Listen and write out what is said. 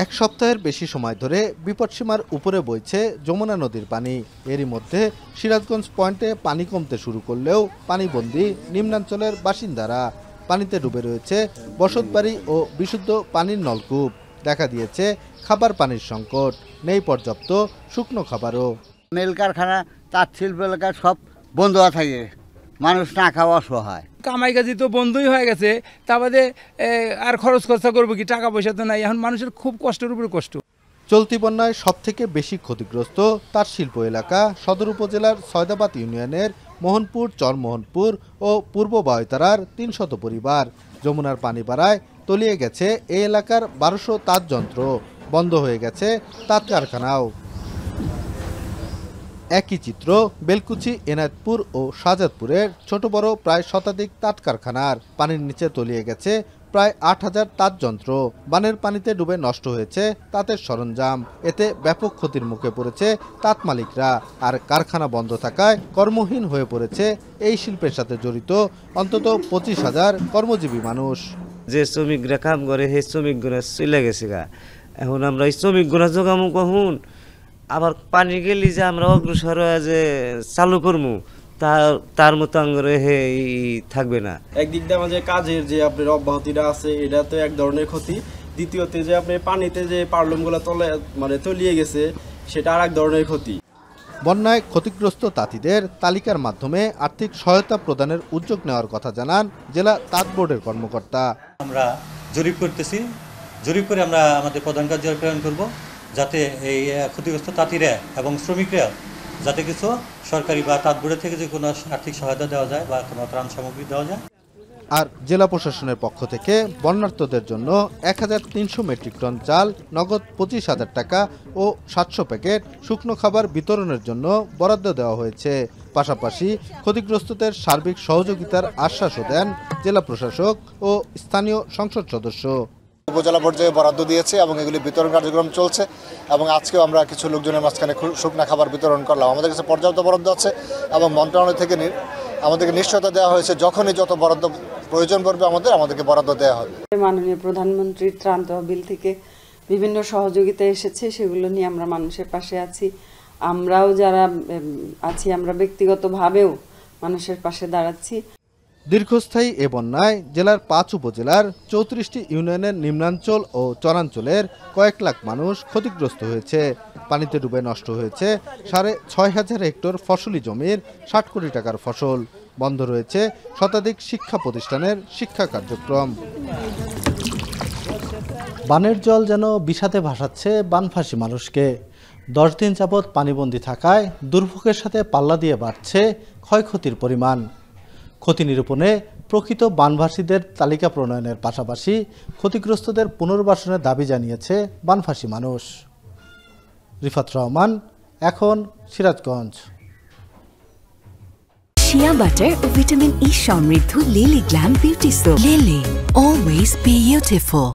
এক সপ্তাহের বেশি সময় ধরে বিপদসীমার উপরে বইছে যমুনা নদীর পানি। এরই মধ্যে সিরাজগঞ্জ পয়েন্টে পানি কমতে শুরু করলেও পানিবন্দী নিম্নাঞ্চলের বাসিন্দারা। পানিতে ডুবে রয়েছে বসতবাড়ি ও বিশুদ্ধ পানির নলকূপ। দেখা দিয়েছে খাবার পানির সংকট, নেই পর্যাপ্ত শুকনো খাবারও। মিল কারখানা, তাঁত শিল্প এলাকা সব বন্ধ থাকে, মানুষ না খাওয়া অসহায়। কামাই কাজি তো বন্ধই হয়ে গেছে, তা বাদে আর খরচ খরচা করবো কি, টাকা পয়সা তো নাই। এখন মানুষের খুব কষ্টের উপরে কষ্ট। চলতি বন্যায় সবথেকে বেশি ক্ষতিগ্রস্ত তাঁত শিল্প এলাকা সদর উপজেলার সয়দাবাদ ইউনিয়নের মোহনপুর, চরমোহনপুর ও পূর্ব বায়তারার ৩০০ পরিবার। যমুনার পানি বাড়ায় তলিয়ে গেছে এই এলাকার ১২০০ তাঁত যন্ত্র, বন্ধ হয়ে গেছে তাঁত কারখানাও। একই চিত্র বেলকুচি, এনায়েতপুর ও শাহজাদপুরের ছোট বড় প্রায় শতাধিক তাঁত কারখানার। পানির নিচে তলিয়ে গেছে প্রায় ৮,০০০ তাঁত যন্ত্র। বানের পানিতে ডুবে নষ্ট হয়েছে তাঁতের সরঞ্জাম। এতে ব্যাপক ক্ষতির মুখে পড়েছে তাঁত মালিকরা। আর কারখানা বন্ধ থাকায় কর্মহীন হয়ে পড়েছে এই শিল্পের সাথে জড়িত অন্তত ২৫,০০০ কর্মজীবী মানুষ। যে শ্রমিকরা কাম করে সেই শ্রমিকগুলো চলে গেছে গা। এখন আমরা এই শ্রমিকগুলো জোগামু কখন, আবার পানি গেলি যে আমরা অগ্রসর হয়ে যে চালু করবো তার মতো আঙ্গরে থাকবে না। একদিক দিয়ে আমাদের কাজের যে আপনার অব্যাহতিটা আছে, এটা তো এক ধরনের ক্ষতি। দ্বিতীয়তে যে আপনি পানিতে যে পারলুমগুলো তলিয়ে গেছে, সেটা আর এক ধরনের ক্ষতি। বন্যায় ক্ষতিগ্রস্ত তাঁতিদের তালিকার মাধ্যমে আর্থিক সহায়তা প্রদানের উদ্যোগ নেওয়ার কথা জানান জেলা তাঁত বোর্ডের কর্মকর্তা। আমরা জরিপ করতেছি, জরিপ করে আমরা আমাদের প্রধান কার্যালয়ে প্রেরণ করব, যাতে এই ক্ষতিগ্রস্ত তাঁতিরা এবং শ্রমিকরা যাতে কিছু সরকারি বা তাঁত বোর্ডের থেকে যে কোনো আর্থিক সহায়তা দেওয়া যায় বা কোনো ত্রাণ সামগ্রী দেওয়া যায়। আর জেলা প্রশাসনের পক্ষ থেকে বন্যার্তদের জন্য ১৩০০ মেট্রিক টন চাল, নগদ ২৫,০০০ টাকা ও ৭০০ প্যাকেট শুকনো খাবার বিতরণের জন্য বরাদ্দ দেওয়া হয়েছে। পাশাপাশি ক্ষতিগ্রস্তদের সার্বিক সহযোগিতার আশ্বাসও দেন জেলা প্রশাসক ও স্থানীয় সংসদ সদস্য। উপজেলা পর্যায়ে বরাদ্দ দিয়েছে এবং এগুলি বিতরণ কার্যক্রম চলছে এবং আজকেও আমরা কিছু লোকজনের মাঝখানে শুকনো খাবার বিতরণ করলাম। আমাদের কাছে পর্যাপ্ত বরাদ্দ আছে এবং মন্ত্রণালয় থেকে আমাদেরকে নিশ্চয়তা দেওয়া হয়েছে, যখনই যত বরাদ্দ প্রয়োজন পড়বে আমাদেরকে বরাদ্দ দেওয়া হবে। মাননীয় প্রধানমন্ত্রীর ত্রাণ তহবিল থেকে বিভিন্ন সহযোগিতা এসেছে, সেগুলো নিয়ে আমরা মানুষের পাশে আছি। আমরাও যারা আছি, আমরা ব্যক্তিগতভাবেও মানুষের পাশে দাঁড়াচ্ছি। দীর্ঘস্থায়ী এ বন্যায় জেলার ৫ উপজেলার ৩৪টি ইউনিয়নের নিম্নাঞ্চল ও চরাঞ্চলের কয়েক লাখ মানুষ ক্ষতিগ্রস্ত হয়েছে। পানিতে ডুবে নষ্ট হয়েছে ৬,৫০০ হেক্টর ফসলি জমির ৬০ কোটি টাকার ফসল। বন্ধ রয়েছে শতাধিক শিক্ষা প্রতিষ্ঠানের শিক্ষা কার্যক্রম। বানের জল যেন বিষাদে ভাসাচ্ছে বানভাসী মানুষকে। ১০ দিন যাবৎ পানিবন্দী থাকায় দুর্ভোগের সাথে পাল্লা দিয়ে বাড়ছে ক্ষয়ক্ষতির পরিমাণ। ক্ষতি নিরূপণে প্রকৃত বানভাসীদের তালিকা প্রণয়নের পাশাপাশি ক্ষতিগ্রস্তদের পুনর্বাসনের দাবি জানিয়েছে বানভাসী মানুষ। রিফাত রহমান, এখন সিরাজগঞ্জ। শিয়া বাটার ও ভিটামিন ই সমৃদ্ধ lily glam beauty soap. Lily, always beautiful.